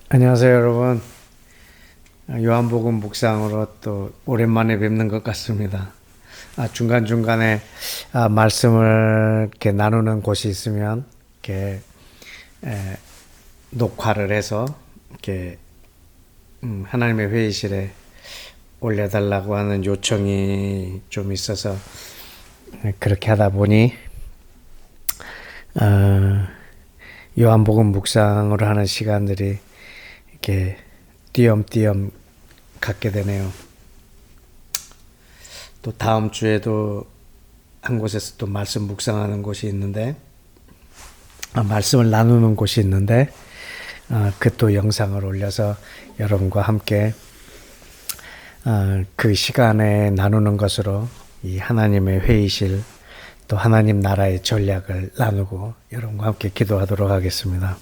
안녕하세요, 여러분. 요한복음 묵상으로 또 오랜만에 뵙는 것 같습니다. 중간중간에 말씀을 이렇게 나누는 곳이 있으면 이렇게 녹화를 해서 이렇게 하나님의 회의실에 올려달라고 하는 요청이 좀 있어서 그렇게 하다 보니 요한복음 묵상으로 하는 시간들이 이렇게 띄엄띄엄 갖게 되네요. 또 다음 주에도 한 곳에서 또 말씀 묵상하는 곳이 있는데, 말씀을 나누는 곳이 있는데, 그 또 영상을 올려서 여러분과 함께 그 시간에 나누는 것으로 이 하나님의 회의실 또 하나님 나라의 전략을 나누고 여러분과 함께 기도하도록 하겠습니다.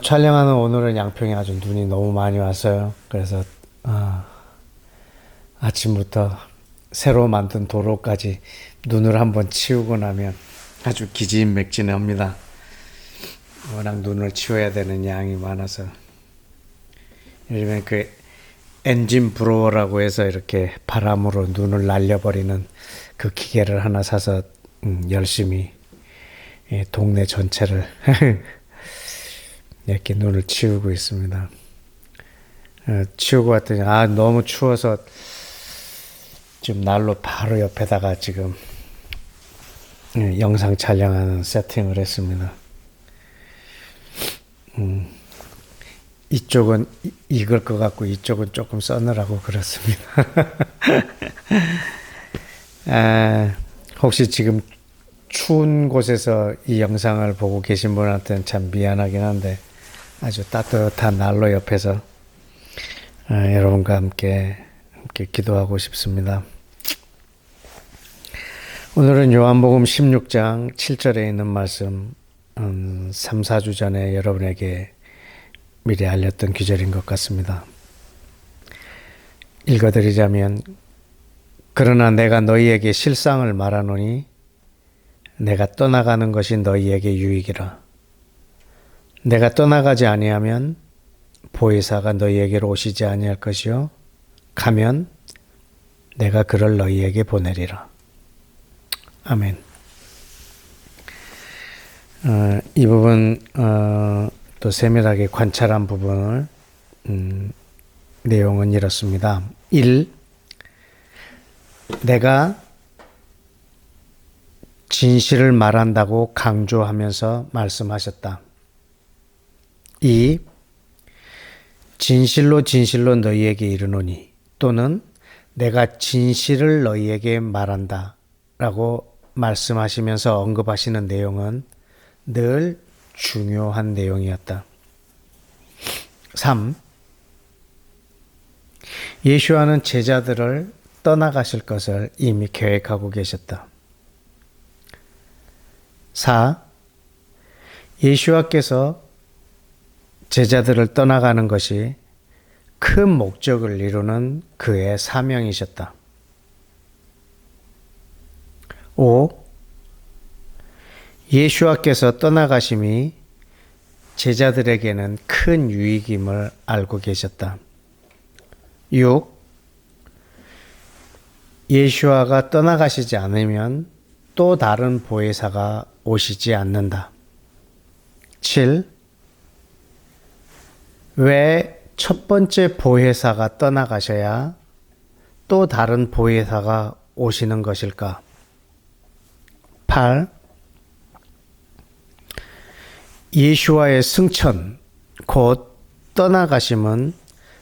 촬영하는 오늘은 양평에 아주 눈이 너무 많이 왔어요. 그래서 아침부터 새로 만든 도로까지 눈을 한번 치우고 나면 아주 기진맥진합니다. 워낙 눈을 치워야 되는 양이 많아서. 요즘에 그 엔진 브로어라고 해서 이렇게 바람으로 눈을 날려버리는 그 기계를 하나 사서 열심히 동네 전체를 이렇게 눈을 치우고 있습니다. 치우고 왔더니 너무 추워서 지금 난로 바로 옆에다가 지금 영상 촬영하는 세팅을 했습니다. 이쪽은 익을 것 같고 이쪽은 조금 써느라고 그렇습니다. 혹시 지금 추운 곳에서 이 영상을 보고 계신 분한테는 참 미안하긴 한데 아주 따뜻한 난로 옆에서 여러분과 함께 기도하고 싶습니다. 오늘은 요한복음 16장 7절에 있는 말씀 3, 4주 전에 여러분에게 미리 알렸던 구절인 것 같습니다. 읽어드리자면, 그러나 내가 너희에게 실상을 말하노니 내가 떠나가는 것이 너희에게 유익이라. 내가 떠나가지 아니하면 보혜사가 너희에게로 오시지 아니할 것이요 가면 내가 그를 너희에게 보내리라. 아멘. 이 부분 또 세밀하게 관찰한 부분을 내용은 이렇습니다. 1. 내가 진실을 말한다고 강조하면서 말씀하셨다. 2. 진실로 진실로 너희에게 이르노니, 또는 내가 진실을 너희에게 말한다 라고 말씀하시면서 언급하시는 내용은 늘 중요한 내용이었다. 3. 예수와는 제자들을 떠나가실 것을 이미 계획하고 계셨다. 4. 예수와께서 제자들을 떠나가는 것이 큰 목적을 이루는 그의 사명이셨다. 5. 예수와께서 떠나가심이 제자들에게는 큰 유익임을 알고 계셨다. 6. 예수와가 떠나가시지 않으면 또 다른 보혜사가 오시지 않는다. 7. 왜 첫 번째 보혜사가 떠나가셔야 또 다른 보혜사가 오시는 것일까? 8. 예수와의 승천, 곧 떠나가심은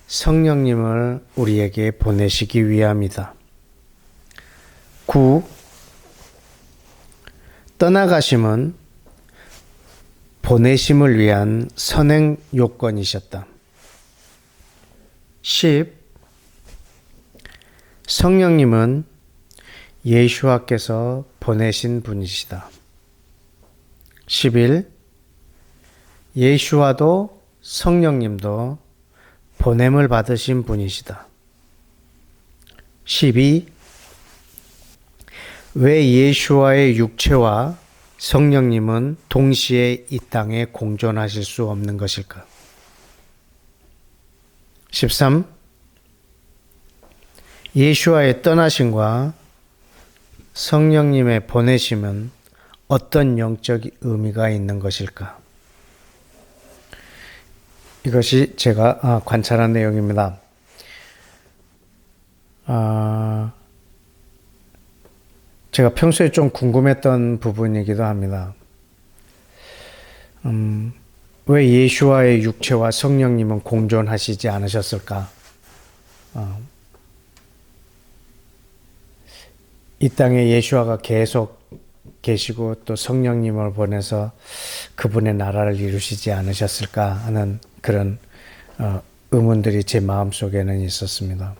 성령님을 우리에게 보내시기 위함이다. 9. 떠나가심은 보내심을 위한 선행 요건이셨다. 10. 성령님은 예수와께서 보내신 분이시다. 11. 예수와도 성령님도 보냄을 받으신 분이시다. 12. 왜 예수와의 육체와 성령님은 동시에 이 땅에 공존하실 수 없는 것일까? 13. 예수와의 떠나심과 성령님의 보내심은 어떤 영적 의미가 있는 것일까? 이것이 제가 관찰한 내용입니다. 제가 평소에 좀 궁금했던 부분이기도 합니다. 왜 예수와의 육체와 성령님은 공존하시지 않으셨을까? 이 땅에 예수와가 계속 계시고 또 성령님을 보내서 그분의 나라를 이루시지 않으셨을까 하는 그런 의문들이 제 마음속에는 있었습니다.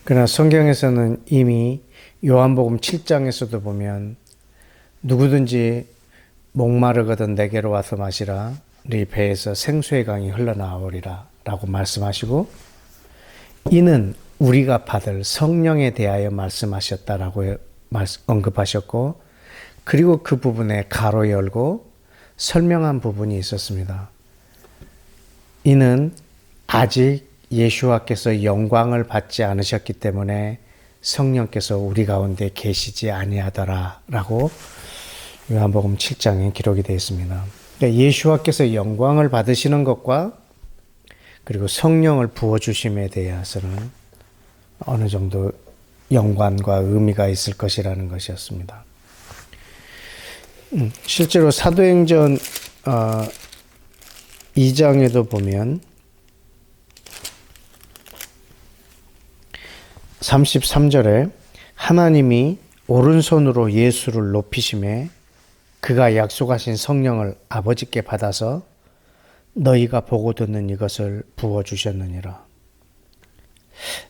그러나 성경에서는 이미 요한복음 7장에서도 보면 누구든지 목마르거든 내게로 와서 마시라 네 배에서 생수의 강이 흘러나오리라 라고 말씀하시고, 이는 우리가 받을 성령에 대하여 말씀하셨다라고 언급하셨고, 그리고 그 부분에 가로 열고 설명한 부분이 있었습니다. 이는 아직 예수와께서 영광을 받지 않으셨기 때문에 성령께서 우리 가운데 계시지 아니하더라라고 요한복음 7장에 기록이 되어 있습니다. 그러니까 예수와께서 영광을 받으시는 것과 그리고 성령을 부어주심에 대해서는 어느 정도 연관과 의미가 있을 것이라는 것이었습니다. 실제로 사도행전 2장에도 보면 33절에 하나님이 오른손으로 예수를 높이심에 그가 약속하신 성령을 아버지께 받아서 너희가 보고 듣는 이것을 부어주셨느니라.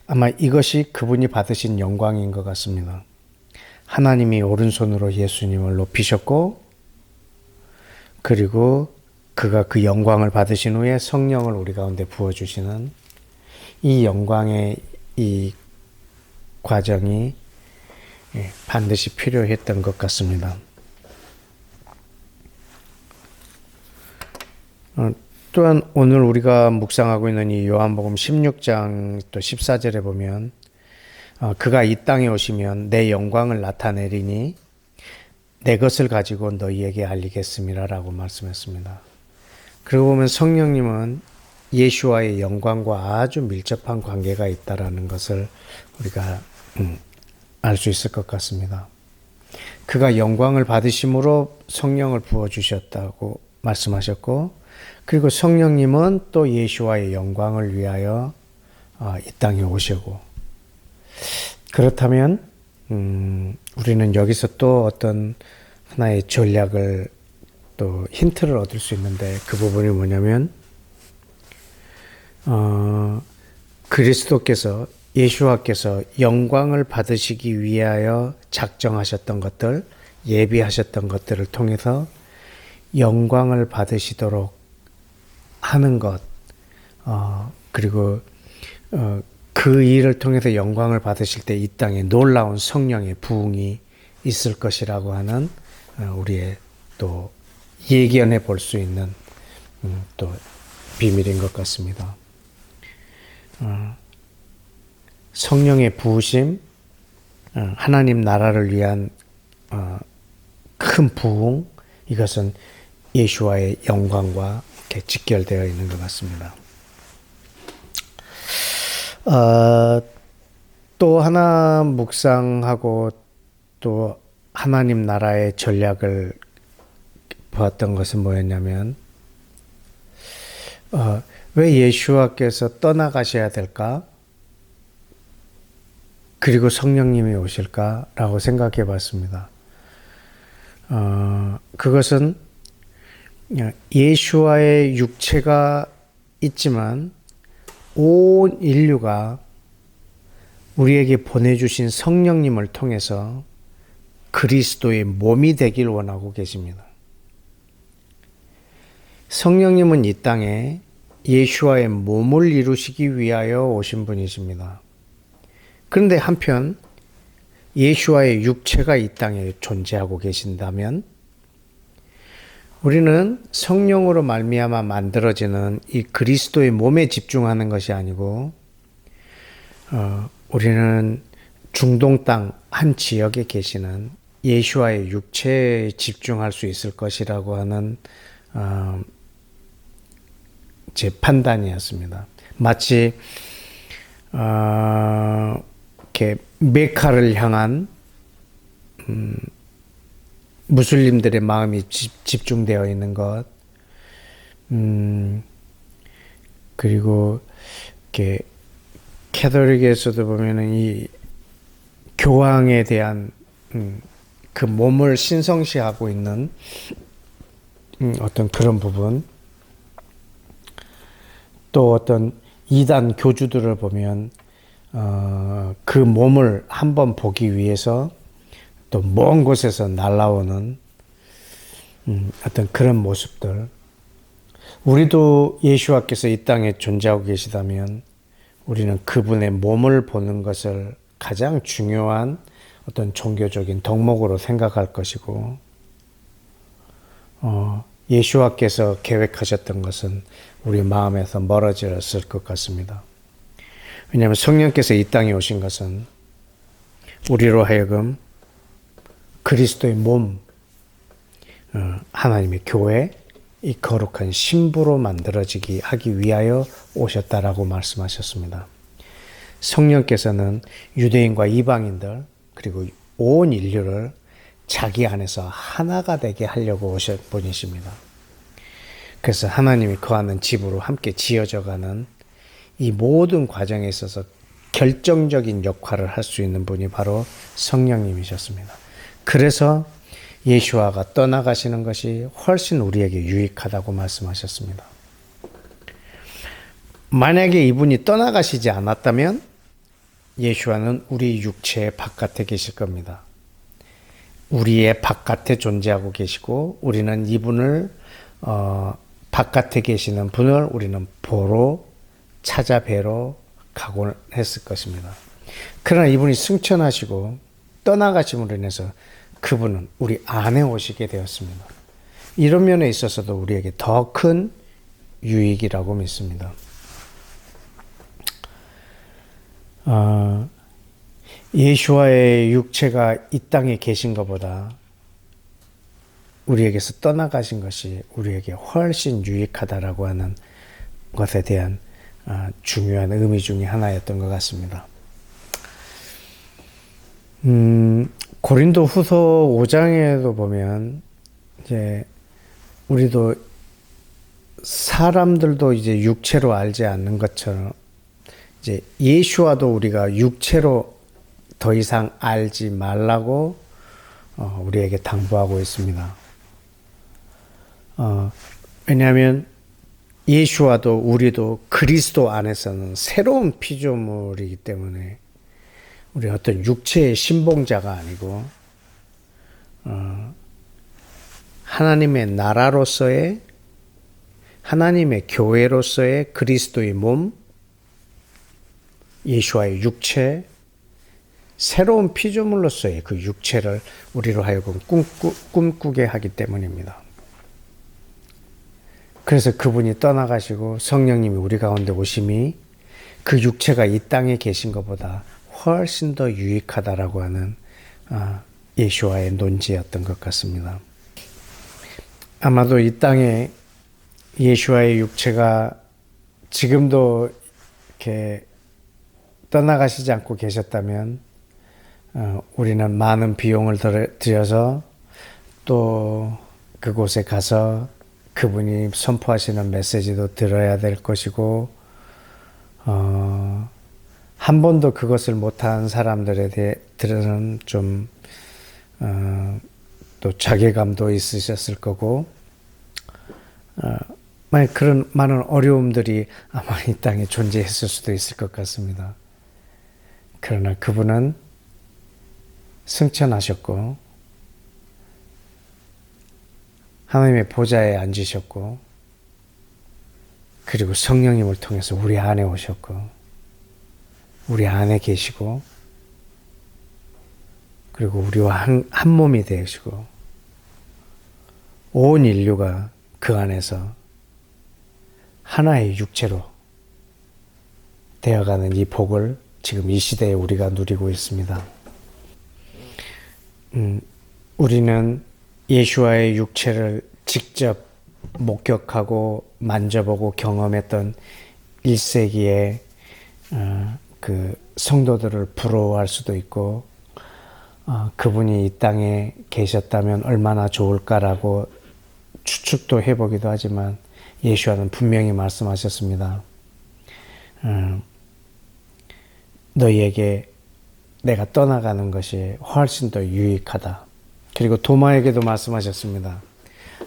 아마 이것이 그분이 받으신 영광인 것 같습니다. 하나님이 오른손으로 예수님을 높이셨고, 그리고 그가 그 영광을 받으신 후에 성령을 우리 가운데 부어주시는 이 영광의 이 과정이 반드시 필요했던 것 같습니다. 또한 오늘 우리가 묵상하고 있는 이 요한복음 16장 또 14절에 보면 그가 이 땅에 오시면 내 영광을 나타내리니 내 것을 가지고 너희에게 알리겠습니다 라고 말씀했습니다. 그리고 보면 성령님은 예수와의 영광과 아주 밀접한 관계가 있다라는 것을 우리가 알 수 있을 것 같습니다. 그가 영광을 받으심으로 성령을 부어주셨다고 말씀하셨고, 그리고 성령님은 또 예수와의 영광을 위하여 이 땅에 오시고, 그렇다면 우리는 여기서 또 어떤 하나의 전략을 또 힌트를 얻을 수 있는데, 그 부분이 뭐냐면 그리스도께서 예수와께서 영광을 받으시기 위하여 작정하셨던 것들, 예비하셨던 것들을 통해서 영광을 받으시도록 하는 것, 그리고 그 일을 통해서 영광을 받으실 때 이 땅에 놀라운 성령의 부흥이 있을 것이라고 하는 우리의 또 예견해 볼 수 있는 또 비밀인 것 같습니다. 성령의 부으심, 하나님 나라를 위한 큰 부흥, 이것은 예수와의 영광과 이렇게 직결되어 있는 것 같습니다. 또 하나 묵상하고 또 하나님 나라의 전략을 보았던 것은 뭐였냐면, 왜 예수와께서 떠나가셔야 될까? 그리고 성령님이 오실까라고 생각해 봤습니다. 그것은 예수와의 육체가 있지만 온 인류가 우리에게 보내주신 성령님을 통해서 그리스도의 몸이 되길 원하고 계십니다. 성령님은 이 땅에 예수와의 몸을 이루시기 위하여 오신 분이십니다. 그런데 한편 예수와의 육체가 이 땅에 존재하고 계신다면 우리는 성령으로 말미암아 만들어지는 이 그리스도의 몸에 집중하는 것이 아니고 우리는 중동 땅 한 지역에 계시는 예수와의 육체에 집중할 수 있을 것이라고 하는 제 판단이었습니다. 마치 이렇게 메카를 향한 무슬림들의 마음이 집중되어 있는 것, 그리고 이렇게 캐톨릭에서도 보면은 이 교황에 대한 그 몸을 신성시하고 있는 어떤 그런 부분, 또 어떤 이단 교주들을 보면 그 몸을 한번 보기 위해서 또 먼 곳에서 날아오는 어떤 그런 모습들. 우리도 예수와께서 이 땅에 존재하고 계시다면 우리는 그분의 몸을 보는 것을 가장 중요한 어떤 종교적인 덕목으로 생각할 것이고, 예수와께서 계획하셨던 것은 우리 마음에서 멀어졌을 것 같습니다. 왜냐하면 성령께서 이 땅에 오신 것은 우리로 하여금 그리스도의 몸, 하나님의 교회, 이 거룩한 신부로 만들어지기 하기 위하여 오셨다라고 말씀하셨습니다. 성령께서는 유대인과 이방인들 그리고 온 인류를 자기 안에서 하나가 되게 하려고 오신 분이십니다. 그래서 하나님이 거하는 집으로 함께 지어져가는 이 모든 과정에 있어서 결정적인 역할을 할 수 있는 분이 바로 성령님이셨습니다. 그래서 예수와가 떠나가시는 것이 훨씬 우리에게 유익하다고 말씀하셨습니다. 만약에 이분이 떠나가시지 않았다면 예수와는 우리 육체의 바깥에 계실 겁니다. 우리의 바깥에 존재하고 계시고 우리는 이분을 바깥에 계시는 분을 우리는 보러 찾아뵈러 가곤 했을 것입니다. 그러나 이분이 승천하시고 떠나가심으로 인해서 그분은 우리 안에 오시게 되었습니다. 이런 면에 있어서도 우리에게 더 큰 유익이라고 믿습니다. 예수와의 육체가 이 땅에 계신 것보다 우리에게서 떠나가신 것이 우리에게 훨씬 유익하다라고 하는 것에 대한 중요한 의미 중에 하나였던 것 같습니다. 고린도 후서 5장에도 보면 이제 우리도 사람들도 이제 육체로 알지 않는 것처럼 이제 예수와도 우리가 육체로 더 이상 알지 말라고 우리에게 당부하고 있습니다. 왜냐하면 예수와도 우리도 그리스도 안에서는 새로운 피조물이기 때문에 우리 어떤 육체의 신봉자가 아니고 하나님의 나라로서의 하나님의 교회로서의 그리스도의 몸, 예수와의 육체, 새로운 피조물로서의 그 육체를 우리로 하여금 꿈꾸게 하기 때문입니다. 그래서 그분이 떠나가시고 성령님이 우리 가운데 오심이 그 육체가 이 땅에 계신 것보다 훨씬 더 유익하다라고 하는 예수와의 논지였던 것 같습니다. 아마도 이 땅에 예수와의 육체가 지금도 이렇게 떠나가시지 않고 계셨다면 우리는 많은 비용을 들여서 또 그곳에 가서 그분이 선포하시는 메시지도 들어야 될 것이고 한 번도 그것을 못한 사람들은 좀 또 자괴감도 있으셨을 거고 그런 많은 어려움들이 아마 이 땅에 존재했을 수도 있을 것 같습니다. 그러나 그분은 승천하셨고 하나님의 보좌에 앉으셨고 그리고 성령님을 통해서 우리 안에 오셨고 우리 안에 계시고 그리고 우리와 한 몸이 되시고 온 인류가 그 안에서 하나의 육체로 되어가는 이 복을 지금 이 시대에 우리가 누리고 있습니다. 우리는 예수와의 육체를 직접 목격하고 만져보고 경험했던 1세기의 그 성도들을 부러워할 수도 있고, 그분이 이 땅에 계셨다면 얼마나 좋을까라고 추측도 해보기도 하지만, 예수와는 분명히 말씀하셨습니다. 너희에게 내가 떠나가는 것이 훨씬 더 유익하다. 그리고 도마에게도 말씀하셨습니다.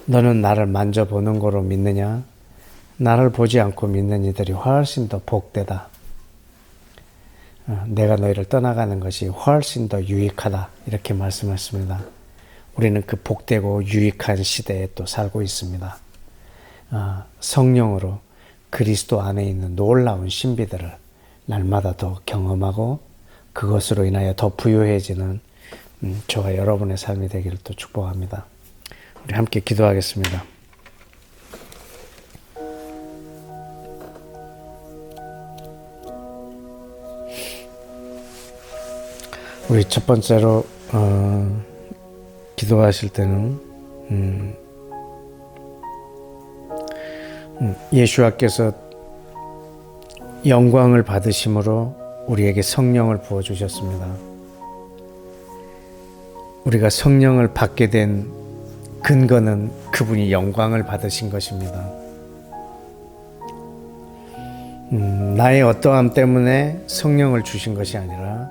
너는 나를 만져보는 거로 믿느냐? 나를 보지 않고 믿는 이들이 훨씬 더 복되다. 내가 너희를 떠나가는 것이 훨씬 더 유익하다. 이렇게 말씀하셨습니다. 우리는 그 복되고 유익한 시대에 또 살고 있습니다. 성령으로 그리스도 안에 있는 놀라운 신비들을 날마다 더 경험하고 그것으로 인하여 더 부유해지는 저와 여러분의 삶이 되기를 또 축복합니다. 우리 함께 기도하겠습니다. 우리 첫 번째로 기도하실 때는 예수와께서 영광을 받으심으로 우리에게 성령을 부어주셨습니다. 우리가 성령을 받게 된 근거는 그분이 영광을 받으신 것입니다. 나의 어떠함 때문에 성령을 주신 것이 아니라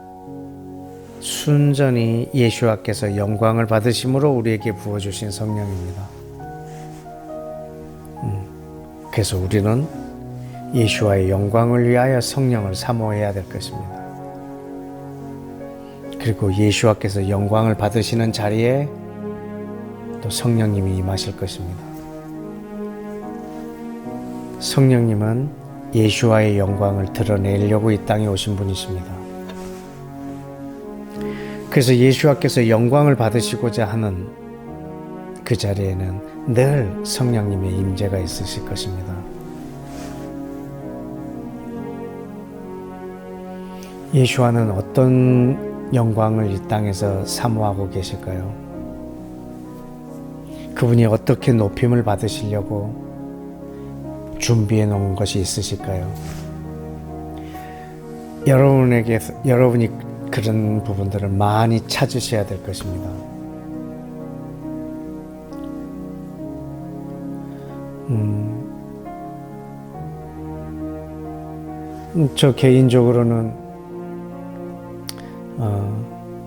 순전히 예수와께서 영광을 받으심으로 우리에게 부어주신 성령입니다. 그래서 우리는 예수와의 영광을 위하여 성령을 사모해야 될 것입니다. 그리고 예수와께서 영광을 받으시는 자리에 또 성령님이 임하실 것입니다. 성령님은 예수와의 영광을 드러내려고 이 땅에 오신 분이십니다. 그래서 예수와께서 영광을 받으시고자 하는 그 자리에는 늘 성령님의 임재가 있으실 것입니다. 예수와는 어떤 영광을 이 땅에서 사모하고 계실까요? 그분이 어떻게 높임을 받으시려고 준비해 놓은 것이 있으실까요? 여러분이 그런 부분들을 많이 찾으셔야 될 것입니다. 저 개인적으로는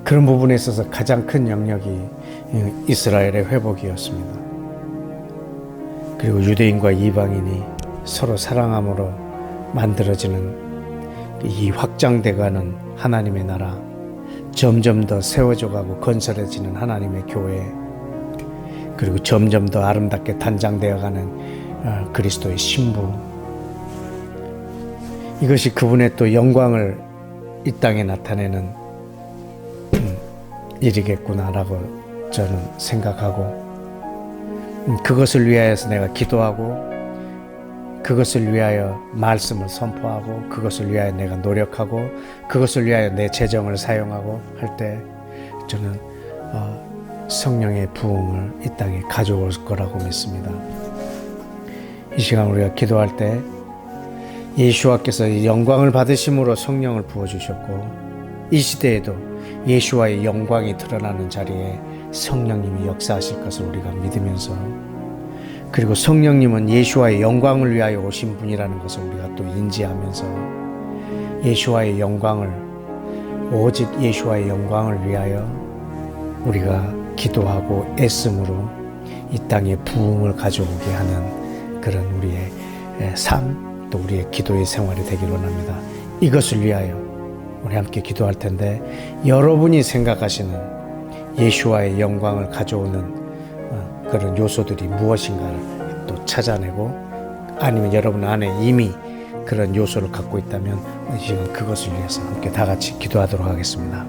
그런 부분에 있어서 가장 큰 영역이 이스라엘의 회복이었습니다. 그리고 유대인과 이방인이 서로 사랑함으로 만들어지는 이 확장돼가는 하나님의 나라, 점점 더 세워져가고 건설해지는 하나님의 교회, 그리고 점점 더 아름답게 단장되어가는 그리스도의 신부, 이것이 그분의 또 영광을 이 땅에 나타내는 일이겠구나라고 저는 생각하고, 그것을 위하여서 내가 기도하고, 그것을 위하여 말씀을 선포하고, 그것을 위하여 내가 노력하고, 그것을 위하여 내 재정을 사용하고 할 때 저는 성령의 부흥을 이 땅에 가져올 거라고 믿습니다. 이 시간 우리가 기도할 때 예수와께서 영광을 받으심으로 성령을 부어주셨고, 이 시대에도 예수와의 영광이 드러나는 자리에 성령님이 역사하실 것을 우리가 믿으면서, 그리고 성령님은 예수와의 영광을 위하여 오신 분이라는 것을 우리가 또 인지하면서, 예수와의 영광을, 오직 예수와의 영광을 위하여 우리가 기도하고 애씀으로 이 땅에 부흥을 가져오게 하는 그런 우리의 삶, 또 우리의 기도의 생활이 되기를 원합니다. 이것을 위하여 우리 함께 기도할 텐데, 여러분이 생각하시는 예수와의 영광을 가져오는 그런 요소들이 무엇인가를 또 찾아내고, 아니면 여러분 안에 이미 그런 요소를 갖고 있다면 지금 그것을 위해서 함께 다 같이 기도하도록 하겠습니다.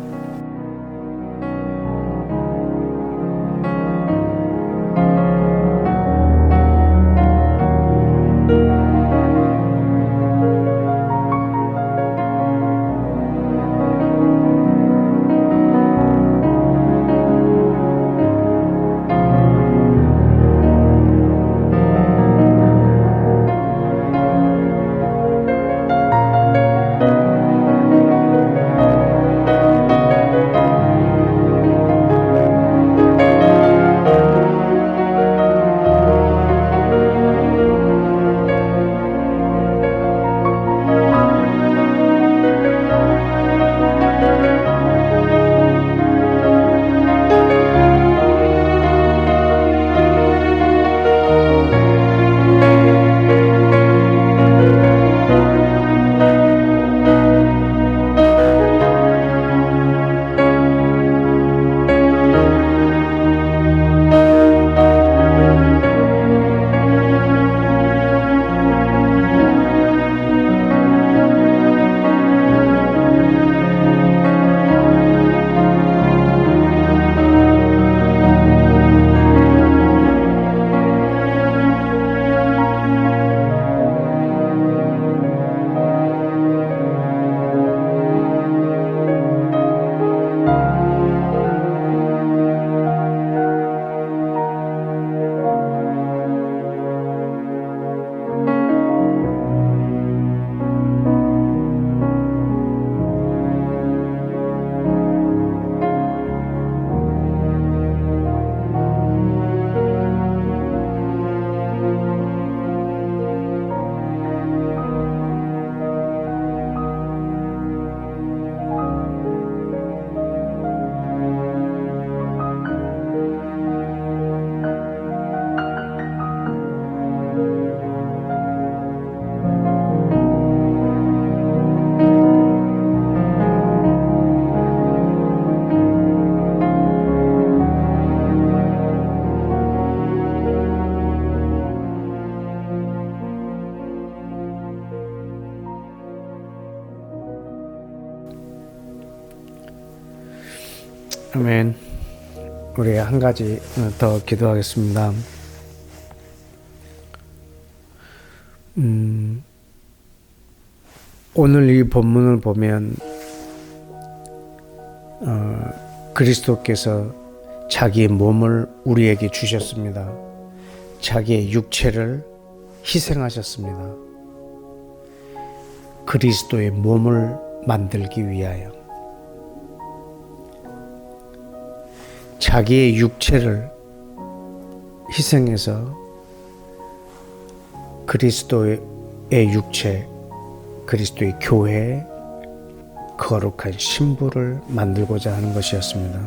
아멘. 우리 한 가지 더 기도하겠습니다. 오늘 이 본문을 보면 그리스도께서 자기의 몸을 우리에게 주셨습니다. 자기의 육체를 희생하셨습니다. 그리스도의 몸을 만들기 위하여 자기의 육체를 희생해서 그리스도의 육체, 그리스도의 교회에 거룩한 신부를 만들고자 하는 것이었습니다.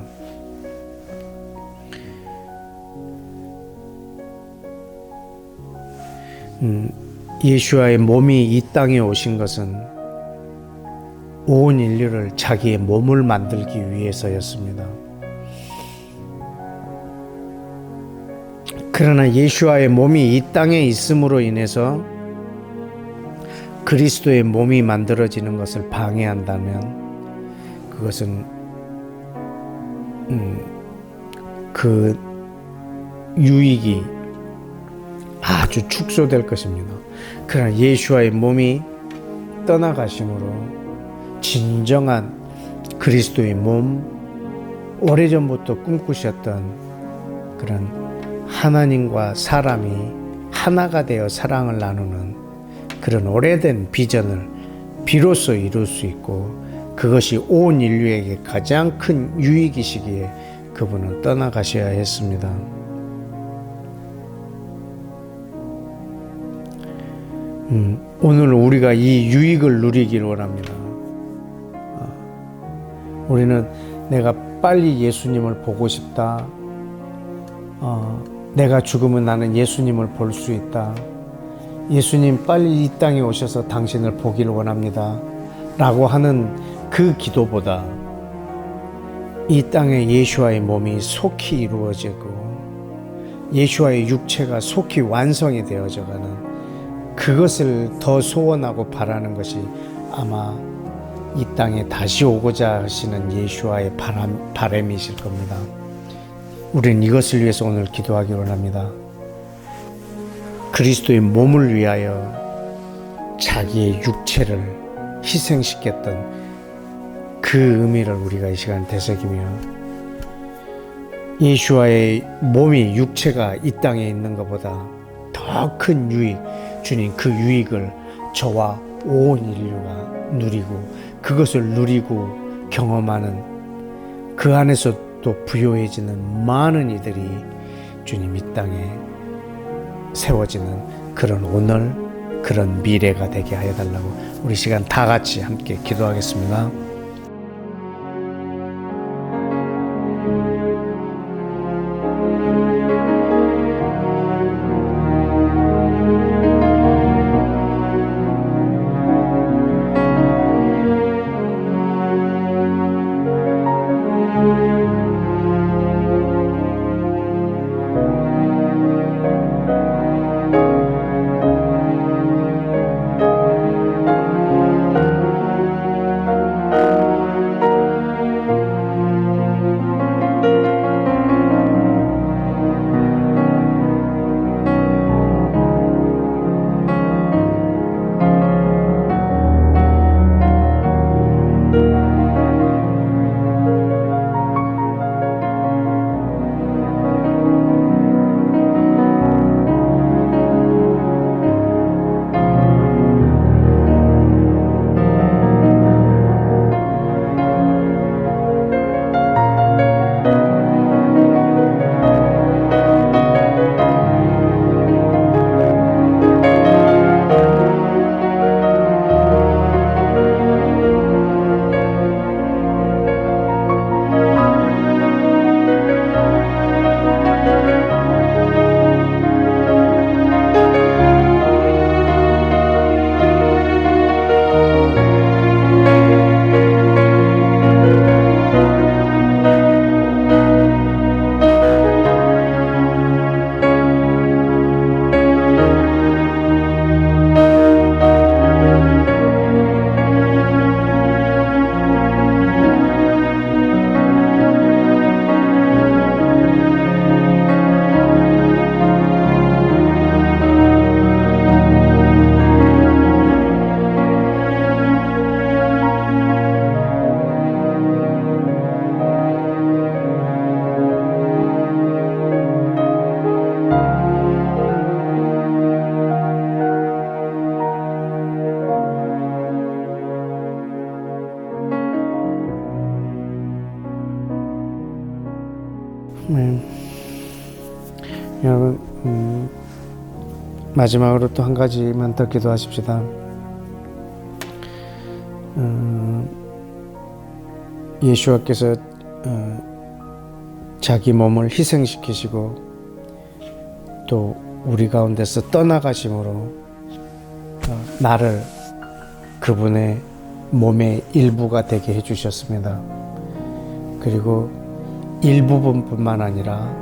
예수와의 몸이 이 땅에 오신 것은 온 인류를 자기의 몸을 만들기 위해서였습니다. 그러나 예수와의 몸이 이 땅에 있음으로 인해서 그리스도의 몸이 만들어지는 것을 방해한다면 그것은 그 유익이 아주 축소될 것입니다. 그러나 예수와의 몸이 떠나가심으로 진정한 그리스도의 몸, 오래전부터 꿈꾸셨던 그런 하나님과 사람이 하나가 되어 사랑을 나누는 그런 오래된 비전을 비로소 이룰 수 있고, 그것이 온 인류에게 가장 큰 유익이시기에 그분은 떠나가셔야 했습니다. 오늘 우리가 이 유익을 누리기를 원합니다. 우리는 내가 빨리 예수님을 보고 싶다. 내가 죽으면 나는 예수님을 볼 수 있다. 예수님 빨리 이 땅에 오셔서 당신을 보기를 원합니다. 라고 하는 그 기도보다 이 땅에 예수와의 몸이 속히 이루어지고 예수와의 육체가 속히 완성이 되어져가는 그것을 더 소원하고 바라는 것이 아마 이 땅에 다시 오고자 하시는 예수와의 바람이실 겁니다. 우리는 이것을 위해서 오늘 기도하기 원합니다. 그리스도의 몸을 위하여 자기의 육체를 희생시켰던 그 의미를 우리가 이 시간 되새기며, 예수와의 몸이 육체가 이 땅에 있는 것보다 더 큰 유익, 주님 그 유익을 저와 온 인류가 누리고 그것을 누리고 경험하는 그 안에서 또 부요해지는 많은 이들이 주님 이 땅에 세워지는 그런 오늘, 그런 미래가 되게 하여 달라고 우리 시간 다 같이 함께 기도하겠습니다. 마지막으로 또 한 가지만 더 기도하십시다. 예수와께서 자기 몸을 희생시키시고 또 우리 가운데서 떠나가심으로 나를 그분의 몸의 일부가 되게 해주셨습니다. 그리고 일부분뿐만 아니라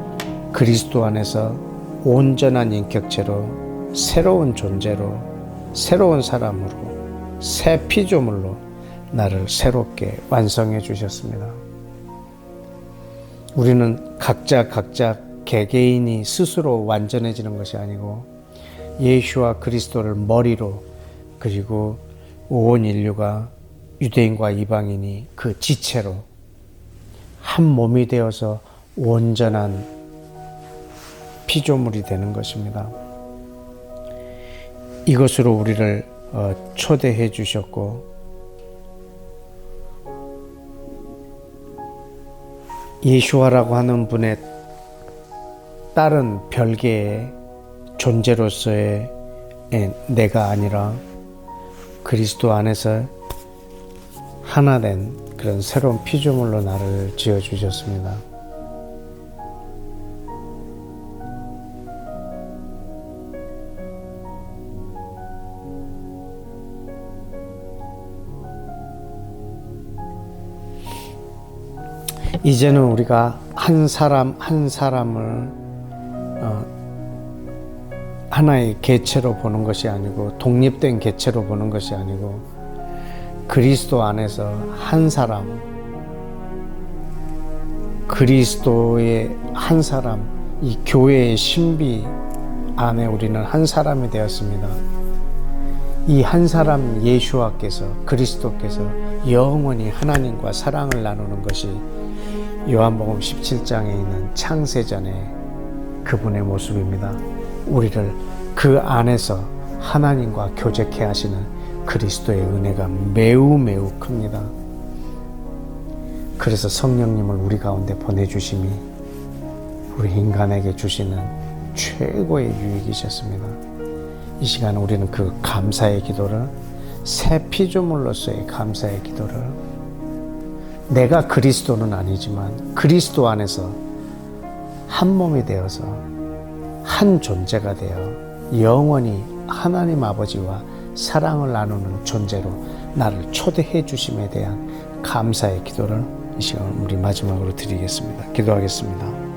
그리스도 안에서 온전한 인격체로 새로운 존재로 새로운 사람으로 새 피조물로 나를 새롭게 완성해 주셨습니다. 우리는 각자 개개인이 스스로 완전해지는 것이 아니고 예수와 그리스도를 머리로 그리고 온 인류가 유대인과 이방인이 그 지체로 한 몸이 되어서 온전한 피조물이 되는 것입니다. 이것으로 우리를 초대해 주셨고 예수와라고 하는 분의 다른 별개의 존재로서의 내가 아니라 그리스도 안에서 하나 된 그런 새로운 피조물로 나를 지어주셨습니다. 이제는 우리가 한 사람 한 사람을 하나의 개체로 보는 것이 아니고 독립된 개체로 보는 것이 아니고 그리스도 안에서 한 사람, 그리스도의 한 사람, 이 교회의 신비 안에 우리는 한 사람이 되었습니다. 이 한 사람 예수와께서 그리스도께서 영원히 하나님과 사랑을 나누는 것이 요한복음 17장에 있는 창세전의 그분의 모습입니다. 우리를 그 안에서 하나님과 교제케 하시는 그리스도의 은혜가 매우 큽니다. 그래서 성령님을 우리 가운데 보내주심이 우리 인간에게 주시는 최고의 유익이셨습니다. 이 시간 우리는 그 감사의 기도를 새 피조물로서의 감사의 기도를 내가 그리스도는 아니지만 그리스도 안에서 한 몸이 되어서 한 존재가 되어 영원히 하나님 아버지와 사랑을 나누는 존재로 나를 초대해 주심에 대한 감사의 기도를 이 시간 우리 마지막으로 드리겠습니다. 기도하겠습니다.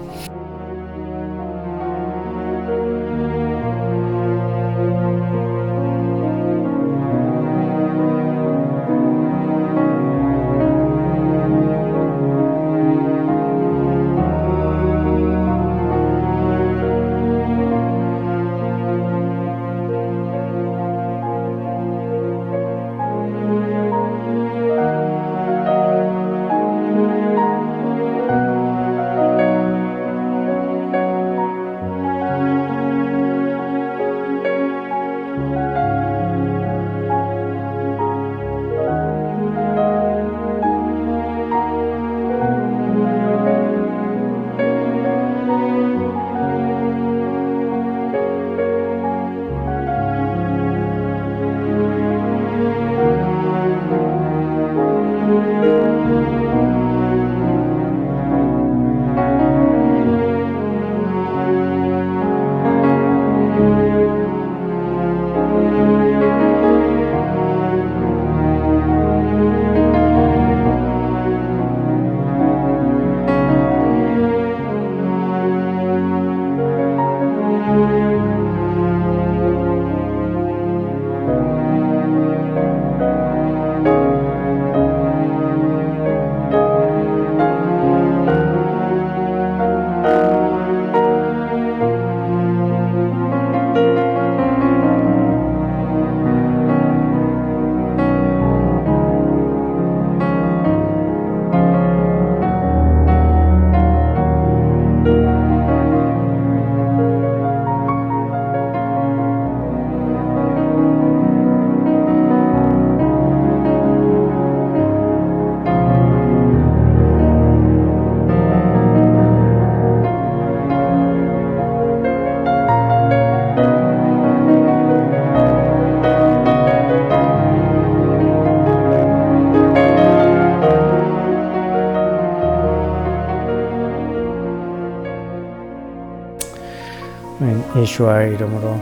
예수와의 이름으로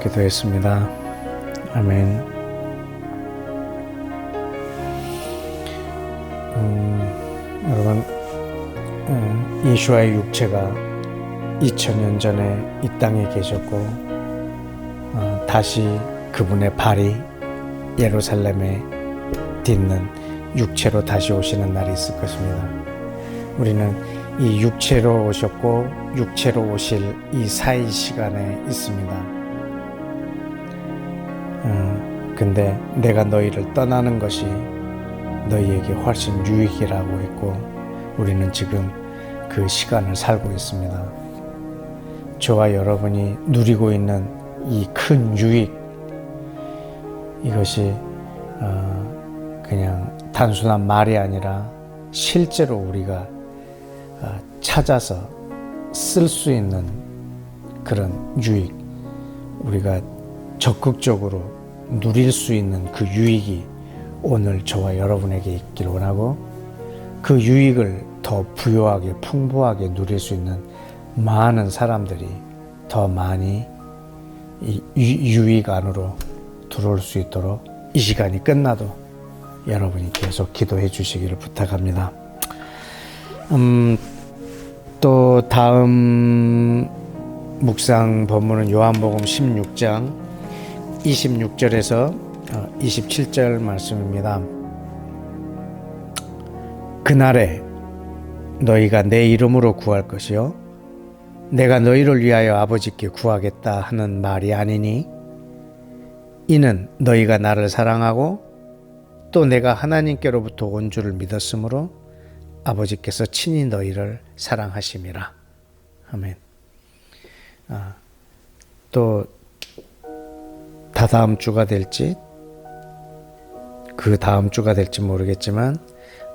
기도했습니다. 아멘. 여러분, 예수와의 육체가 2000년 전에 이 땅에 계셨고 다시 그분의 발이 예루살렘에 딛는 육체로 다시 오시는 날이 있을 것입니다. 우리는 이 육체로 오셨고 육체로 오실 이 사이 시간에 있습니다. 근데 내가 너희를 떠나는 것이 너희에게 훨씬 유익이라고 했고 우리는 지금 그 시간을 살고 있습니다. 저와 여러분이 누리고 있는 이 큰 유익, 이것이 그냥 단순한 말이 아니라 실제로 우리가 찾아서 쓸 수 있는 그런 유익, 우리가 적극적으로 누릴 수 있는 그 유익이 오늘 저와 여러분에게 있길 원하고 그 유익을 더 부유하게 풍부하게 누릴 수 있는 많은 사람들이 더 많이 이 유익 안으로 들어올 수 있도록 이 시간이 끝나도 여러분이 계속 기도해 주시기를 부탁합니다. 또 다음 묵상 본문은 요한복음 16장 26절에서 27절 말씀입니다. 그날에 너희가 내 이름으로 구할 것이요 내가 너희를 위하여 아버지께 구하겠다 하는 말이 아니니 이는 너희가 나를 사랑하고 또 내가 하나님께로부터 온 줄을 믿었으므로 아버지께서 친히 너희를 사랑하심이라. 아멘. 또 다다음 주가 될지 그 다음 주가 될지 모르겠지만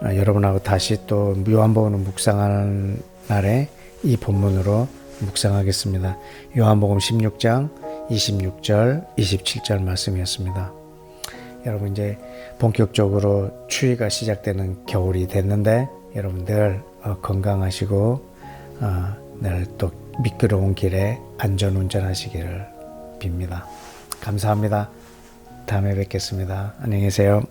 여러분하고 다시 또 요한복음을 묵상하는 날에 이 본문으로 묵상하겠습니다. 요한복음 16장 26절 27절 말씀이었습니다. 여러분 이제 본격적으로 추위가 시작되는 겨울이 됐는데 여러분들 건강하시고 늘 또 미끄러운 길에 안전운전하시기를 빕니다. 감사합니다. 다음에 뵙겠습니다. 안녕히 계세요.